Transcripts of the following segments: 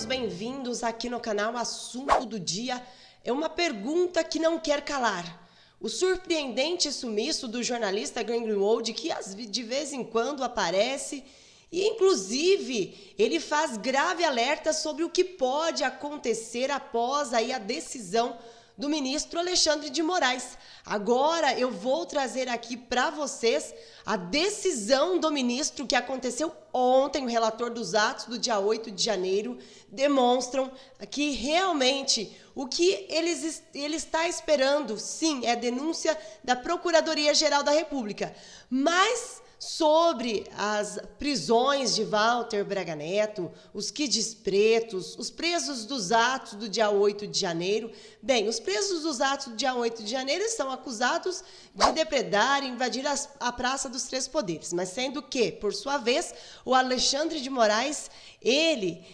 todos bem-vindos aqui no canal Assunto do Dia. É uma pergunta que não quer calar. O surpreendente sumiço do jornalista Glenn Greenwald, que de vez em quando aparece, e inclusive ele faz grave alerta sobre o que pode acontecer após aí a decisão do ministro Alexandre de Moraes. Agora eu vou trazer aqui para vocês a decisão do ministro que aconteceu ontem. O relator dos atos do dia 8 de janeiro demonstram que realmente o que ele está esperando, sim, é a denúncia da Procuradoria-Geral da República. Mas sobre as prisões de Walter Braga Neto, os Kids pretos, os presos dos atos do dia 8 de janeiro. Bem, os presos dos atos do dia 8 de janeiro são acusados de depredar e invadir a Praça dos Três Poderes, mas sendo que, por sua vez, o Alexandre de Moraes, ele,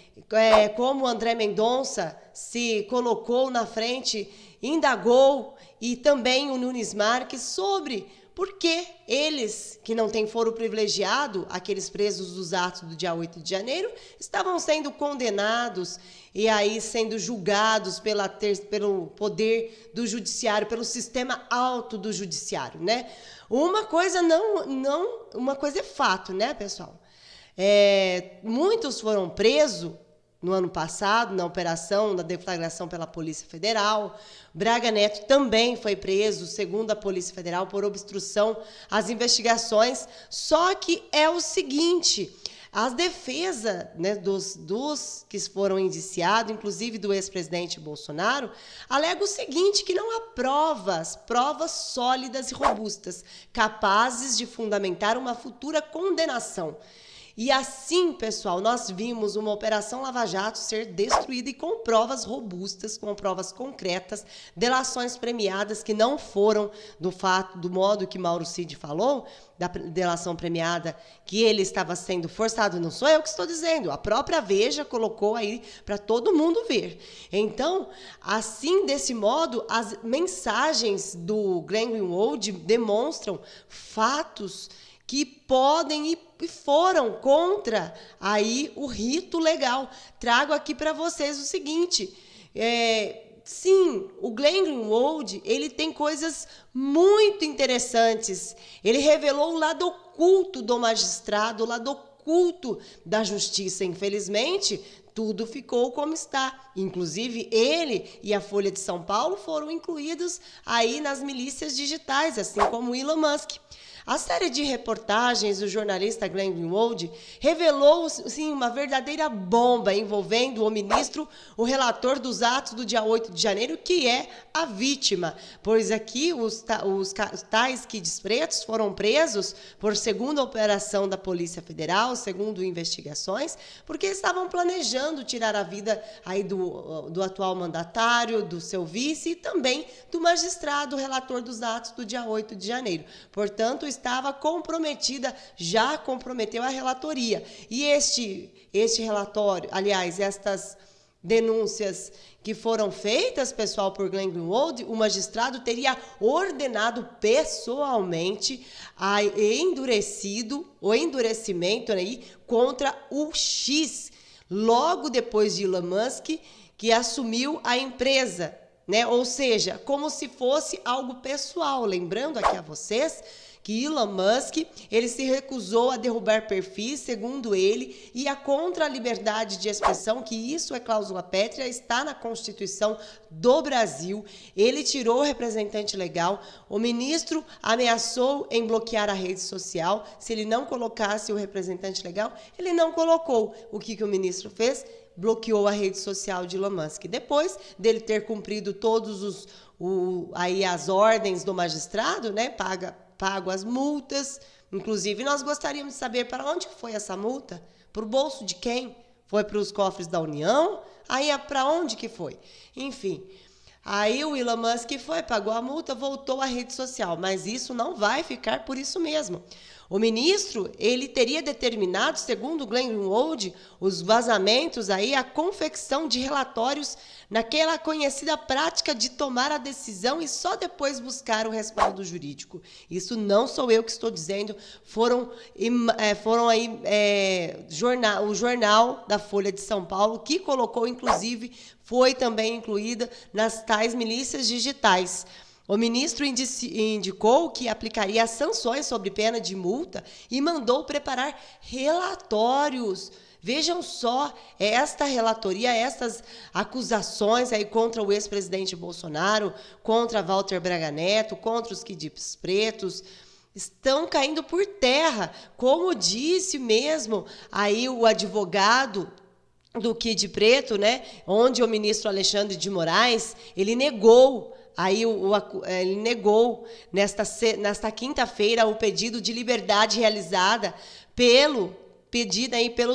como André Mendonça se colocou na frente, indagou, e também o Nunes Marques, sobre por que eles, que não têm foro privilegiado, aqueles presos dos atos do dia 8 de janeiro, estavam sendo condenados e aí sendo julgados pelo poder do judiciário, pelo sistema alto do judiciário, né? Uma coisa uma coisa é fato, né, pessoal? Muitos foram presos no ano passado, na operação, na deflagração pela Polícia Federal. Braga Neto também foi preso, segundo a Polícia Federal, por obstrução às investigações. Só que é o seguinte, as defesas, né, dos que foram indiciados, inclusive do ex-presidente Bolsonaro, alega o seguinte, que não há provas sólidas e robustas, capazes de fundamentar uma futura condenação. E assim, pessoal, nós vimos uma Operação Lava Jato ser destruída e com provas robustas, com provas concretas, delações premiadas que não foram do modo que Mauro Cid falou, da delação premiada, que ele estava sendo forçado. Não sou eu que estou dizendo, a própria Veja colocou aí para todo mundo ver. Então, assim, desse modo, as mensagens do Glenn Greenwald demonstram fatos que podem e foram contra aí o rito legal. Trago aqui para vocês o seguinte, sim, o Glenn Greenwald, ele tem coisas muito interessantes. Ele revelou o lado oculto do magistrado, o lado oculto da justiça. Infelizmente, tudo ficou como está. Inclusive, ele e a Folha de São Paulo foram incluídos aí nas milícias digitais, assim como Elon Musk. A série de reportagens do jornalista Glenn Greenwald revelou, sim, uma verdadeira bomba envolvendo o ministro, o relator dos atos do dia 8 de janeiro, que é a vítima. Pois aqui os tais Kids pretos foram presos por segunda operação da Polícia Federal, segundo investigações, porque estavam planejando tirar a vida aí do atual mandatário, do seu vice e também do magistrado relator dos atos do dia 8 de janeiro. Portanto, estava comprometida, já comprometeu a relatoria. E este relatório, aliás, estas denúncias que foram feitas, pessoal, por Glenn Greenwald, o magistrado teria ordenado pessoalmente o endurecimento aí contra o X, logo depois de Elon Musk, que assumiu a empresa, né? Ou seja, como se fosse algo pessoal. Lembrando aqui a vocês que Elon Musk, ele se recusou a derrubar perfis, segundo ele, e a contra a liberdade de expressão, que isso é cláusula pétrea, está na Constituição do Brasil. Ele tirou o representante legal, o ministro ameaçou em bloquear a rede social, se ele não colocasse o representante legal, ele não colocou. O que o ministro fez? Bloqueou a rede social de Elon Musk. Depois dele ter cumprido todos as ordens do magistrado, né, pago as multas. Inclusive, nós gostaríamos de saber para onde foi essa multa, para o bolso de quem? Foi para os cofres da União? Aí, para onde que foi? Enfim, Aí o Elon Musk pagou a multa, voltou à rede social, mas isso não vai ficar por isso mesmo. O ministro, ele teria determinado, segundo Glenn Greenwald, os vazamentos aí, a confecção de relatórios naquela conhecida prática de tomar a decisão e só depois buscar o respaldo jurídico. Isso não sou eu que estou dizendo, foram aí o jornal da Folha de São Paulo, que colocou, inclusive, foi também incluída nas tais milícias digitais. O ministro indicou que aplicaria sanções sob pena de multa e mandou preparar relatórios. Vejam só, esta relatoria, essas acusações aí contra o ex-presidente Bolsonaro, contra Walter Braga Neto, contra os Kids Pretos, estão caindo por terra. Como disse mesmo aí o advogado do Kid Preto, né, onde o ministro Alexandre de Moraes, ele negou ele negou nesta quinta-feira o pedido de liberdade realizada pelo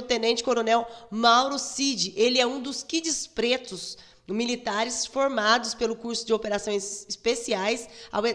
tenente-coronel Mauro Cid. Ele é um dos Kids Pretos, militares formados pelo curso de operações especiais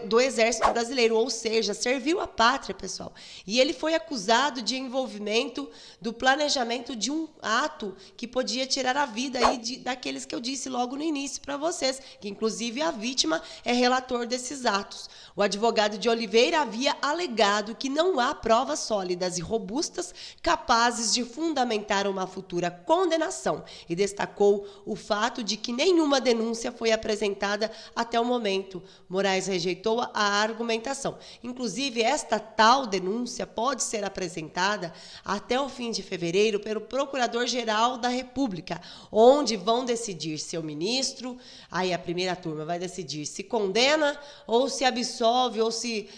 do Exército Brasileiro, ou seja, serviu a pátria, pessoal. E ele foi acusado de envolvimento do planejamento de um ato que podia tirar a vida aí daqueles que eu disse logo no início para vocês, que inclusive a vítima é relator desses atos. O advogado de Oliveira havia alegado que não há provas sólidas e robustas capazes de fundamentar uma futura condenação e destacou o fato de que nenhuma denúncia foi apresentada até o momento. Moraes rejeitou a argumentação. Inclusive, esta tal denúncia pode ser apresentada até o fim de fevereiro pelo Procurador-Geral da República, onde vão decidir se o ministro, aí a primeira turma vai decidir se condena ou se absolve ou se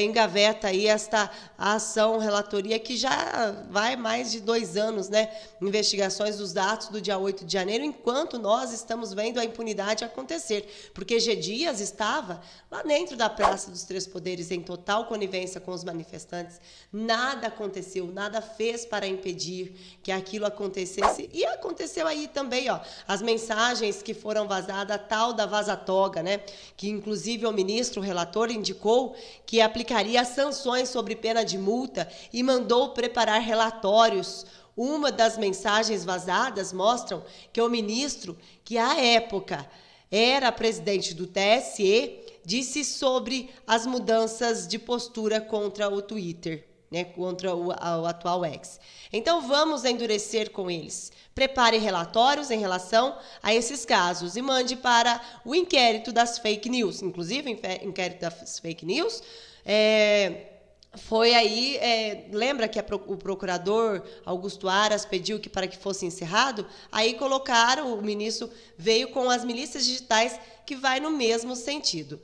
engaveta aí esta ação, relatoria, que já vai mais de 2 anos, né? Investigações dos atos do dia 8 de janeiro, enquanto nós estamos vendo a impunidade acontecer, porque G. Dias estava lá dentro da Praça dos Três Poderes em total conivência com os manifestantes. Nada aconteceu, nada fez para impedir que aquilo acontecesse. E aconteceu aí também, as mensagens que foram vazadas, a tal da vaza-toga, né? Que inclusive o ministro relator indicou que aplicaria sanções sobre pena de multa e mandou preparar relatórios. Uma das mensagens vazadas mostram que o ministro, que à época era presidente do TSE, disse sobre as mudanças de postura contra o Twitter, né, contra o atual X. Então vamos endurecer com eles. Prepare relatórios em relação a esses casos e mande para o inquérito das fake news. Inclusive, o inquérito das fake news foi aí, lembra que o procurador Augusto Aras pediu para que fosse encerrado? Aí colocaram, o ministro veio com as milícias digitais, que vai no mesmo sentido.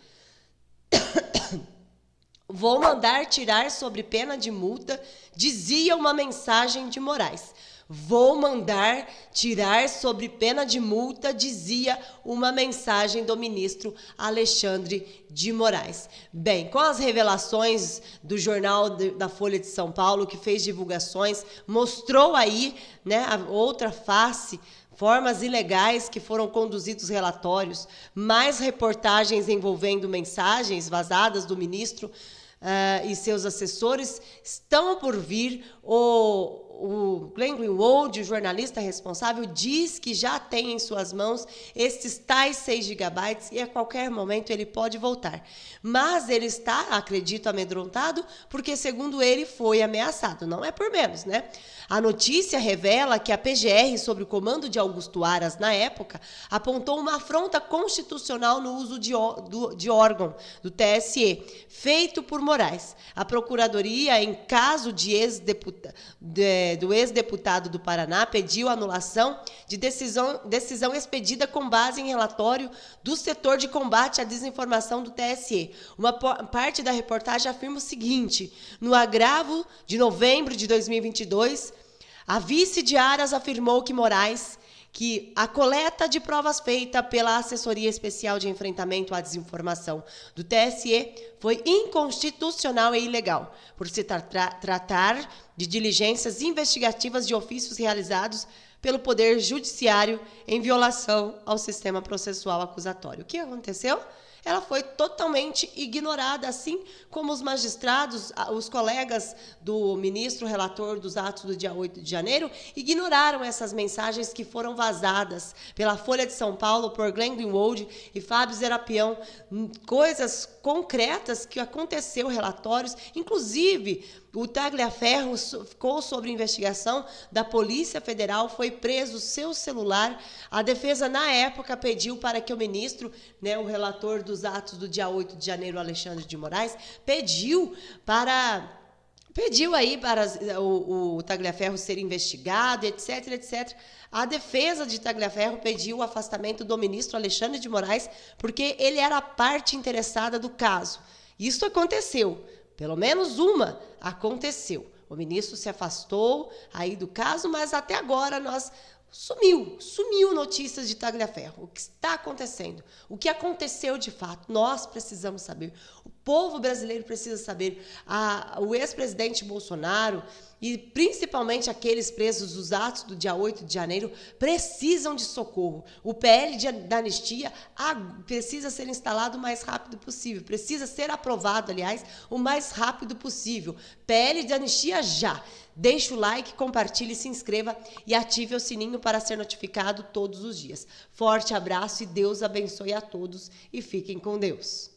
Vou mandar tirar sobre pena de multa, dizia uma mensagem de Moraes. Vou mandar tirar sobre pena de multa, dizia uma mensagem do ministro Alexandre de Moraes. Bem, com as revelações do jornal da Folha de São Paulo, que fez divulgações, mostrou aí, né, a outra face, formas ilegais que foram conduzidos relatórios, mais reportagens envolvendo mensagens vazadas do ministro e seus assessores. Estão por vir. O Glenn Greenwald, o jornalista responsável, diz que já tem em suas mãos esses tais 6 gigabytes e a qualquer momento ele pode voltar. Mas ele está, acredito, amedrontado, porque, segundo ele, foi ameaçado. Não é por menos, né? A notícia revela que a PGR, sob o comando de Augusto Aras, na época, apontou uma afronta constitucional no uso de órgão do TSE, feito por Moraes. A Procuradoria, em caso do ex-deputado do Paraná, pediu anulação de decisão expedida com base em relatório do setor de combate à desinformação do TSE. Uma parte da reportagem afirma o seguinte: no agravo de novembro de 2022, a vice de Aras afirmou que a coleta de provas feita pela Assessoria Especial de Enfrentamento à Desinformação do TSE foi inconstitucional e ilegal, por se tratar de diligências investigativas de ofícios realizados pelo Poder Judiciário em violação ao sistema processual acusatório. O que aconteceu? Ela foi totalmente ignorada, assim como os magistrados, os colegas do ministro relator dos atos do dia 8 de janeiro, ignoraram essas mensagens que foram vazadas pela Folha de São Paulo, por Glenn Greenwald e Fábio Serapião, coisas concretas que aconteceu, relatórios, inclusive o Tagliaferro ficou sob investigação da Polícia Federal, foi preso seu celular. A defesa, na época, pediu para que o ministro, o relator dos atos do dia 8 de janeiro, Alexandre de Moraes, pediu aí para o Tagliaferro ser investigado, etc, etc. A defesa de Tagliaferro pediu o afastamento do ministro Alexandre de Moraes porque ele era a parte interessada do caso. Isso aconteceu. Pelo menos uma aconteceu. O ministro se afastou aí do caso, mas até agora sumiu notícias de Tagliaferro. O que está acontecendo? O que aconteceu de fato? Nós precisamos saber. O povo brasileiro precisa saber. O ex-presidente Bolsonaro e principalmente aqueles presos dos atos do dia 8 de janeiro precisam de socorro. O PL da anistia precisa ser instalado o mais rápido possível. Precisa ser aprovado, aliás, o mais rápido possível. PL de anistia já. Deixe o like, compartilhe, se inscreva e ative o sininho para ser notificado todos os dias. Forte abraço e Deus abençoe a todos e fiquem com Deus.